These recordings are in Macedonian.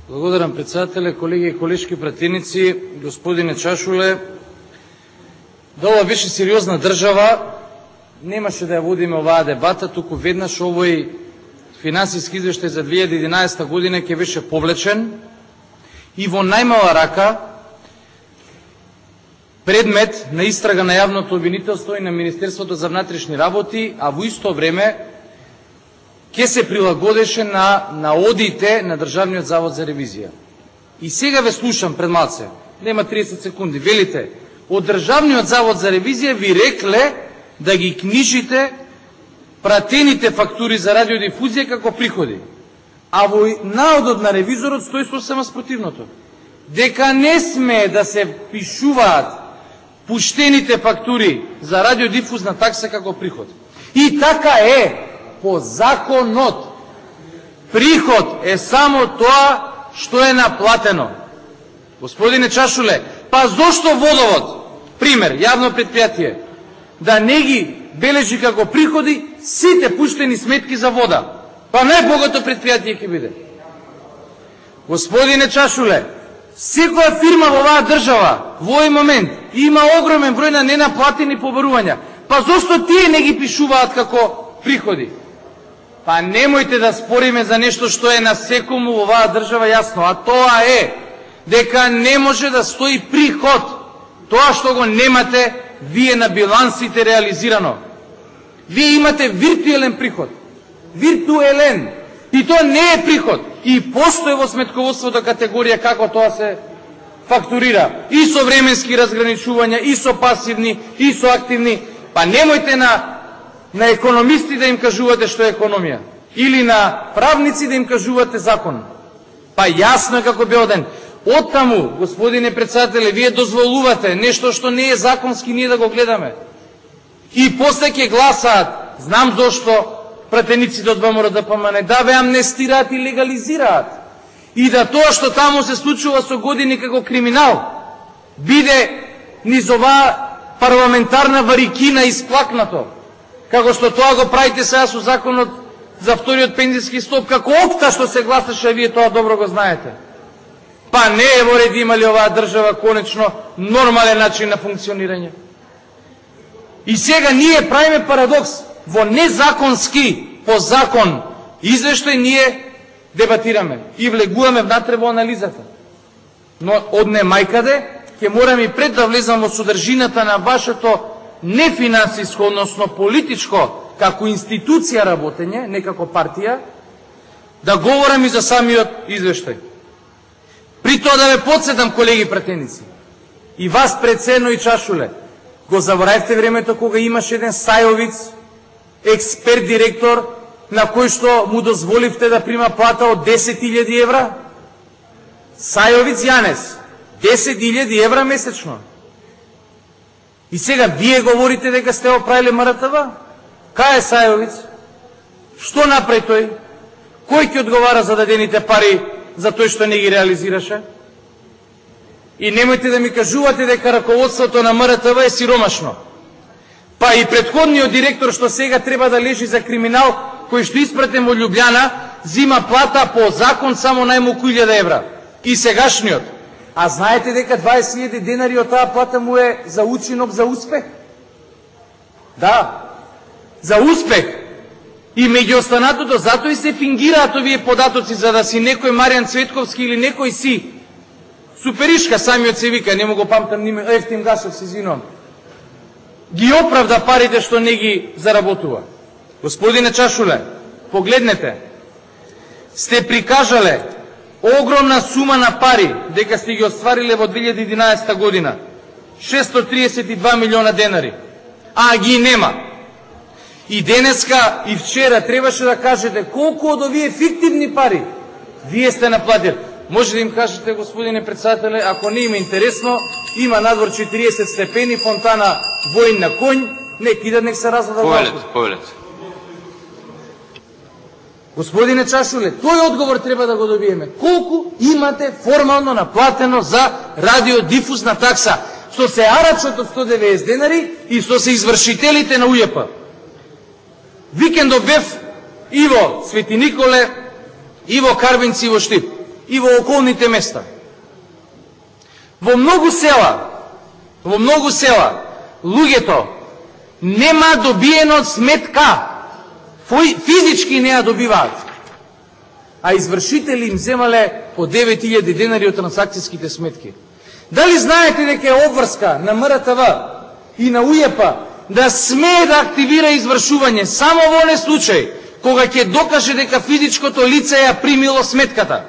Благодарам, председателя, колеги и колежки пратеници, господине Чашуле. Да ова беше сериозна држава, немаше да ја водиме оваа дебата, туку веднаш овој финансиски извештај за 2011 година ќе беше повлечен и во најмала рака предмет на истрага на јавното обвинителство и на Министерството за внатрешни работи, а во исто време ќе се прилагодеше на одите на Државниот завод за ревизија. И сега ве слушам пред малце, нема 30 секунди, велите, од Државниот завод за ревизија ви рекле да ги книжите пратените фактури за радиодифузија како приходи. А во наодот на ревизорот стои сосема спротивното. Дека не сме да се пишуваат пуштените фактури за радиодифузна такса како приход. И така е по законот. Приход е само тоа што е наплатено. Господине Чашуле, па зошто водовод, пример, јавно предпријатие, да не ги бележи како приходи сите пуштени сметки за вода? Па најбогато предпријатие ќе биде. Господине Чашуле, секоја фирма во оваа држава во овој момент има огромен број на ненаплатени побарувања. Па зошто тие не ги пишуваат како приходи? Па немојте да спориме за нешто што е на секому во оваа држава јасно, а тоа е дека не може да стои приход. Тоа што го немате вие на билансите реализирано. Вие имате виртуелен приход. Виртуелен. И тоа не е приход. И постои во сметководството категорија како тоа се фактурира. И со временски разграничувања, и со пасивни, и со активни. Па немојте на економисти да им кажувате што е економија. Или на правници да им кажувате закон. Па јасно е како белден. Оттаму, господине председателе, вие дозволувате нешто што не е законски ние да го гледаме. И после ќе гласаат, знам зошто, пратениците од ВМРО-ДПМН, да ве амнестираат и легализираат. И да тоа што таму се случува со години како криминал, биде низ оваа парламентарна варикина исплакнато. Како што тоа го правите сега со законот за вториот пензиски столб, како опта што се гласаше, вие тоа добро го знаете. Па не е во ред имали оваа држава конечно нормален начин на функционирање. И сега ние правиме парадокс. Во незаконски, по закон, извештај ние дебатираме и влегуваме внатре во анализата. Но од немајкаде ќе морам и пред да влезам во содржината на вашето нефинансиско, односно политичко, како институција работење, не како партија, да говорам и за самиот извештај. При тоа да ве подсетам, колеги пратеници, и вас председно и Чашуле, го заборавте времето кога имаше еден Сајовиц, експерт директор, на кој што му дозволивте да прима плата од 10.000 евра? Сајовиц Јанес, 10.000 евра месечно. И сега вие говорите дека сте оправиле МРТВ? Кај е Сајовиц? Што направи тој? Кој ќе одговара за дадените пари за тој што не ги реализираше? И немојте да ми кажувате дека раководството на МРТВ е сиромашно. Па и претходниот директор што сега треба да лежи за криминал, кој што испратен во Љубљана, зима плата по закон само најмалку 1000 евра. И сегашниот. А знаете дека 20.000 денари од таа плата му е за учинок за успех? Да, за успех. И меѓу останатото, затоа и се фингираат овие податоци, за да си некој Маријан Цветковски или некој си суперишка, самиот се вика, не му го памтам име, Евтим Гашев, се извинувам, ги оправда парите што не ги заработува. Господине Чашуле, погледнете, сте прикажале огромна сума на пари дека сте ги оствариле во 2011 година, 632 милиона денари, а ги нема. И денеска и вчера требаше да кажете колку од овие фиктивни пари вие сте наплатили. Може да им кажете, господине председателе, ако не им е интересно, има надвор 40 степени, фонтана воин на конј, нек идат, нек се развада малку. Повелете. Господине Чашуле, тој одговор треба да го добиеме. Колку имате формално наплатено за радиодифузна такса? Што се арачот од 190 денари и што се извршителите на УЈП. Викендов бев Иво Свети Николе, Иво Карбинци во Штип. и во околните места. Во многу села, луѓето нема добиено сметка. Физички не ја добиваат. А извршители им земале по 9000 денари од трансакцијските сметки. Дали знаете дека е обврска на МРТВ и на УЈП да смее да активира извршување само во оне случај кога ќе докаже дека физичкото лице ја примило сметката?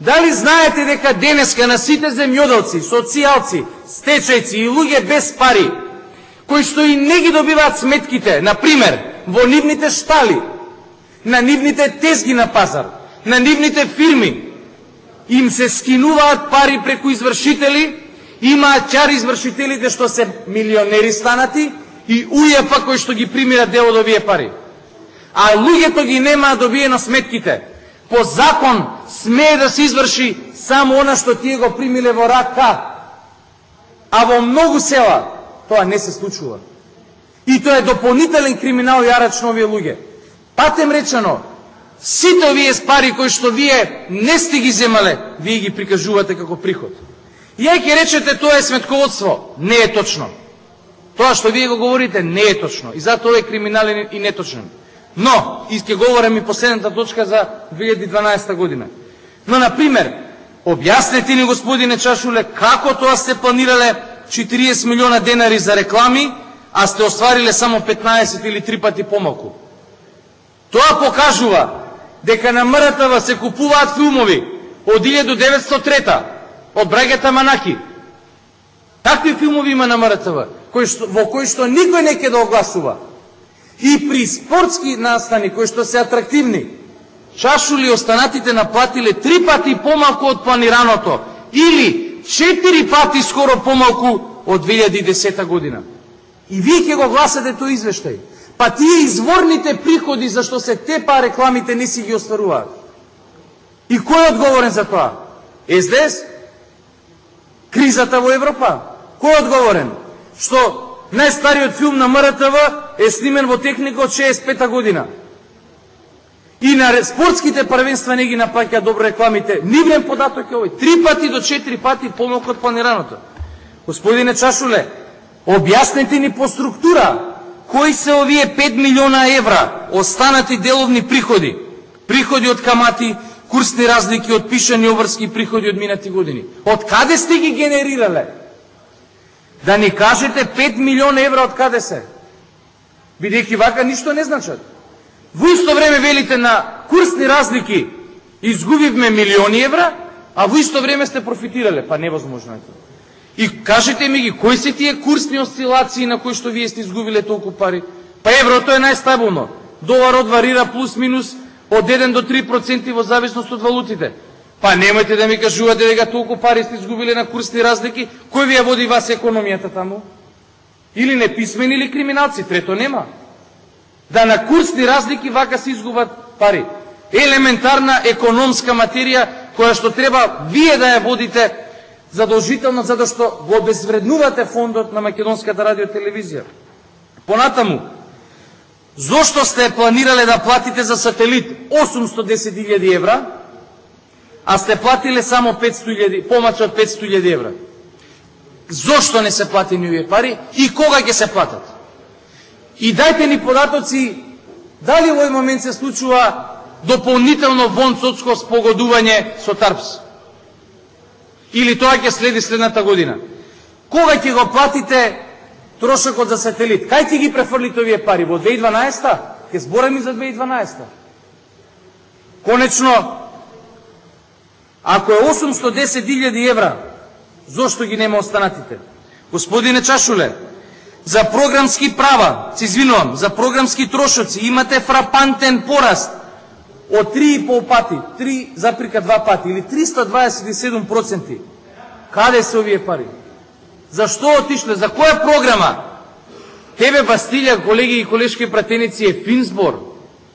Дали знаете дека денеска на сите земјоделци, социјалци, стечајци и луѓе без пари, кои што и не ги добиваат сметките, например, во нивните штали, на нивните тезги на пазар, на нивните фирми, им се скинуваат пари преку извршители, имаат чар извршителите што се милионери станати и УЈП кои што ги примират дел од овие пари. А луѓето ги немаат добиено сметките. По закон смее да се изврши само она што тие го примиле во рака. А во многу села тоа не се случува. И тоа е дополнителен криминал јарач на овие луѓе. Патем речено, сите овие пари кои што вие не сте ги земале, вие ги прикажувате како приход. И ја ќе речете тоа е сметководство. Не е точно. Тоа што вие го говорите не е точно. И затоа е криминален и неточен. Но, и ќе говорам и последната точка за 2012 година. Но, например, објаснете ни, господине Чашуле, како тоа сте планирале 40 милиона денари за реклами, а сте оствариле само 15 или 3 пати помалку. Тоа покажува дека на МРТВ се купуваат филмови од 1903 од браќата Манаки. Такви филмови има на МРТВ, во кои што никој не ќе да огласува. И при спортски настани, кои што се атрактивни, Чашули останатите наплатиле 3 пати помалку од планираното, или 4 пати скоро помалку од 2010 година. И вие ќе го гласате тој извештај. Па тие изворните приходи, зашто се тепа рекламите, не си ги остваруваат. И кој е одговорен за тоа? СДС? Кризата во Европа? Кој е одговорен? Што најстариот филм на МРТВ е снимен во техника од 65 година. И на спортските првенства не ги наплаќаат добро рекламите. Нивен податок е овој. 3 пати до 4 пати помалку од планираното. Господине Чашуле, објаснете ни по структура кои се овие 5 милиона евра останати деловни приходи. Приходи од камати, курсни разлики, отпишани обврски приходи од минати години. Од каде сте ги генерирале? Да ни кажете 5 милиона евра од каде се? Бидејќи вака ништо не значат. Во исто време велите на курсни разлики изгубивме милиони евра, а во исто време сте профитирале. Па невозможно е тоа. И кажете ми ги, кои се тие курсни осцилации на кои што вие сте изгубиле толку пари? Па еврото е најстабилно. Доларот варира плюс-минус од 1 до 3% во зависност од валутите. Па немојте да ми кажувате дека толку пари сте изгубиле на курсни разлики. Кој ви ја води вас економијата таму? Или неписмени, или криминалци. Трето нема. Да на курсни разлики вака се изгубат пари. Елементарна економска материја која што треба вие да ја водите задолжително, затоа што го обезвреднувате фондот на Македонската радиотелевизија. Понатаму, зошто сте планирале да платите за сателит 810.000 евра, а сте платиле само 500.000, помалку од 500.000 евра? Зошто не се платени овие пари и кога ќе се платат? И дајте ни податоци дали во овој момент се случува дополнително вонцотско спогодување со ТАРПС. Или тоа ќе следи следната година. Кога ќе го платите трошокот за сателит? Кај ќе ги префрлите овие пари? Во 2012? Ќе збораме за 2012. Конечно, ако е 810.000 евра, зошто ги нема останатите? Господине Чашуле, за програмски права, се извинувам, за програмски трошоци имате фрапантен пораст од 3,5 пати, 3,2 пати или 327%. Каде се овие пари? Зашто отишле? За која програма? ТВ Бастилја, колеги и колешки пратеници, е фин збор.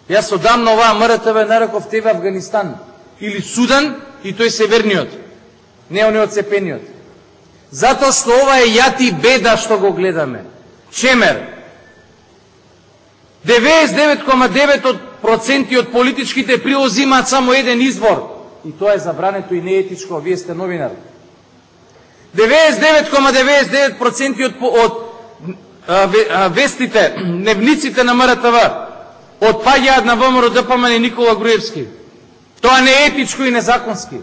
Јас одам на оваа МРТВ нареков ТВ Афганистан или Судан и тој северниот, не он одцепениот. Затоа што ова е јат и беда што го гледаме. Чемер. 99,9% од политичките прилози имаат само еден извор. и тоа е забрането и неетичко, вие сте новинар. 99,99% од вестите, дневниците на МРТВ отпаѓаат на ВМРО ДПМН Никола Груевски. Тоа не е етичко и незаконски.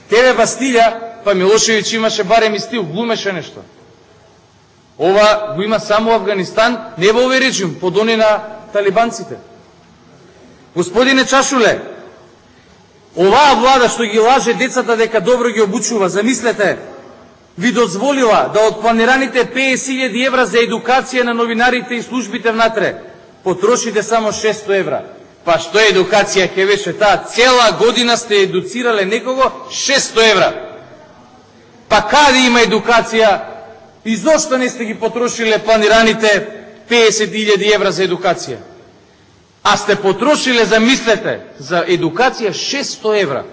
Тебе Бастилја, па Милошевиќ имаше барем и стил, глумеше нешто. Ова го има само Афганистан, не во овој режим, под они на талибанците. Господине Чашуле, оваа влада што ги лаже децата дека добро ги обучува, замислете, ви дозволила да од планираните 50.000 евра за едукација на новинарите и службите внатре, потрошите само 600 евра. Па што е едукација ќе беше таа? Цела година сте едуцирале некого 600 евра. Па каде има едукација? И зошто не сте ги потрошиле планираните 50.000 евра за едукација? А сте потрошиле, замислете, за едукација 600 евра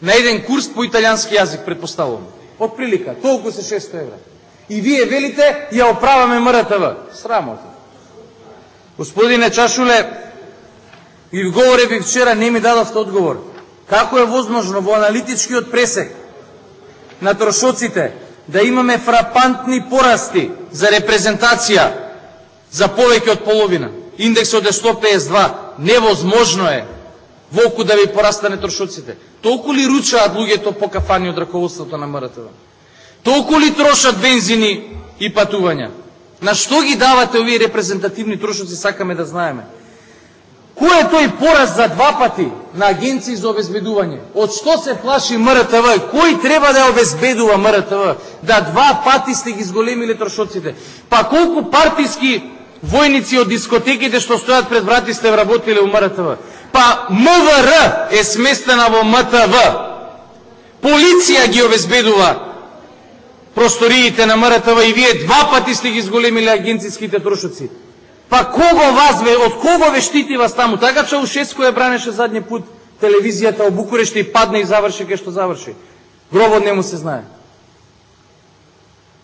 на еден курс по италијански јазик, предпоставувам. Од прилика, толку се 600 евра. И вие велите, ја оправаме МРТВ. Срамота. Господине Чашуле, ви говореви вчера, не ми дадовте одговор. Како е возможно во аналитичкиот пресек на трошоците да имаме фрапантни порасти за репрезентација за повеќе од половина? Индексот е 152. Невозможно е волку да ви порастане трошоците. Толку ли ручаат луѓето по кафани од раководството на МРТВ? Толку ли трошат бензини и патувања? На што ги давате овие репрезентативни трошоци, сакаме да знаеме? Кој е тој пораст за 2 пати на агенции за обезбедување? Од што се плаши МРТВ? Кој треба да обезбедува МРТВ? Да 2 пати сте ги зголемиле трошоците. Па колку партиски војници од дискотеките што стојат пред врати сте вработиле у МРТВ? Па МВР е сместена во МТВ. Полиција ги обезбедува просториите на МРТВ и вие 2 пати сте ги зголемиле агенцијските трошоци. Па кого вас ве, од кого ве штити вас таму? Така Чаушеску ја бранеше задни пут телевизијата во Букурешт и падне и заврши кај што заврши. Гробот не му се знае.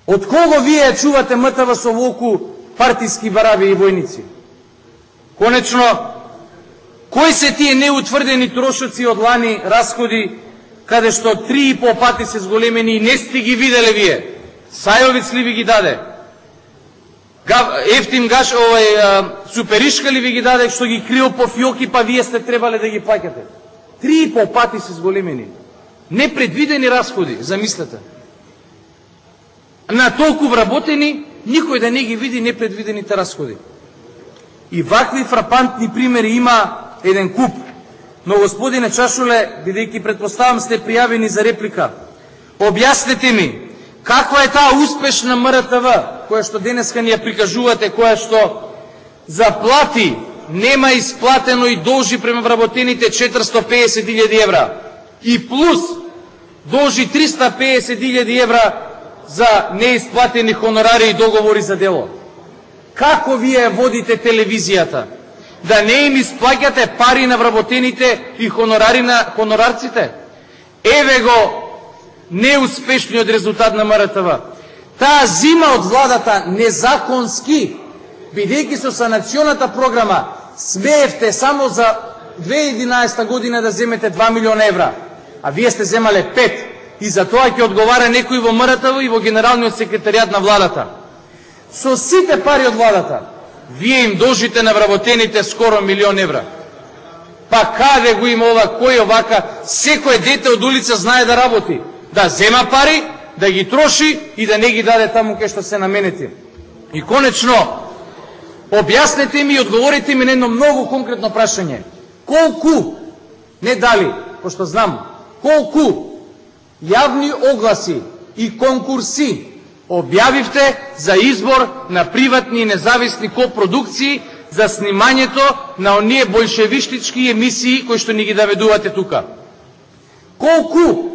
Од кого вие ја чувате МТВ со волку партиски бараби и војници? Конечно, кои се тие неутврдени трошоци од лани расходи, каде што 3,5 пати се зголемени и не сте ги виделе вие? Сајовиц ли ви ги даде? Ефтим гаш, суперишка ли ви ги даде, што ги крио по фиоки, па вие сте требале да ги плаќате? 3,5 пати се зголемени. Непредвидени расходи, замислете. На толку вработени, никој да не ги види непредвидените расходи. И вакви фрапантни примери има еден куп. Но, господине Чашуле, бидејќи предпоставам сте пријавени за реплика, објаснете ми, каква е таа успешна МРТВ, која што денеска ни ја прикажувате, која што заплати нема исплатено и должи према вработените 450.000 евра. И плюс должи 350.000 евра за неисплатени хонорари и договори за дело. Како вие водите телевизијата? Да не им исплаќате пари на вработените и хонорари на хонорарците? Еве го неуспешниот резултат на МРТВ. Таа зима од владата незаконски, бидејќи со санационата програма смеевте само за 2011 година да земете 2 милиона евра, а вие сте земале 5, и за тоа ќе одговара некој во МРТВ и во Генералниот секретаријат на владата. Со сите пари од владата, вие им должите на вработените скоро 1 милион евра. Па каде го има ова, кој овака? Секој дете од улица знае да работи, да зема пари, да ги троши и да не ги даде таму кај што се наменети. И конечно, објаснете ми и одговорите ми на едно многу конкретно прашање. Колку, не дали, пошто знам, колку јавни огласи и конкурси објавивте за избор на приватни и независни копродукции за снимањето на оние болшевиштички емисии кои што ни ги даведувате тука? Колку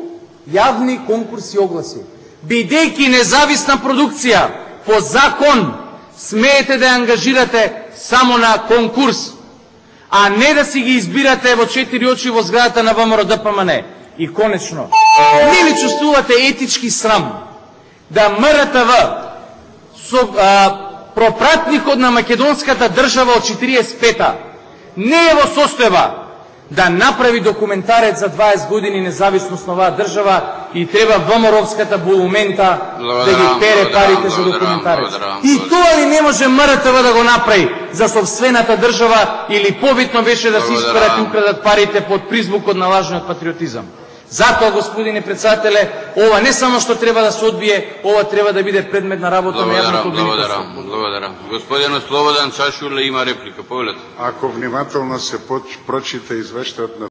јавни конкурси и огласи? Бидејќи независна продукција по закон смеете да ја ангажирате само на конкурс, а не да си ги избирате во 4 очи во зградата на ВМРО ДПМН. И конечно, не ли чувствувате етички срам да МРТВ со пропратникот на македонската држава од 45-та не е во состојба да направи документарец за 20 години независност на оваа држава и треба ВМРО-вската булумента да ги пере парите за документарец. И тоа ли не може МРТВ да го направи за собствената држава или побитно беше да се исперат и украдат парите под призвукот на лажниот патриотизам. Затоа, господине председателе, ова не само што треба да се одбие, ова треба да биде предмет на работа на јавното обвинителство. Благодарам. Господин Слободан Чашуле има реплика. Повелете. Ако внимателно се прочита извештајот на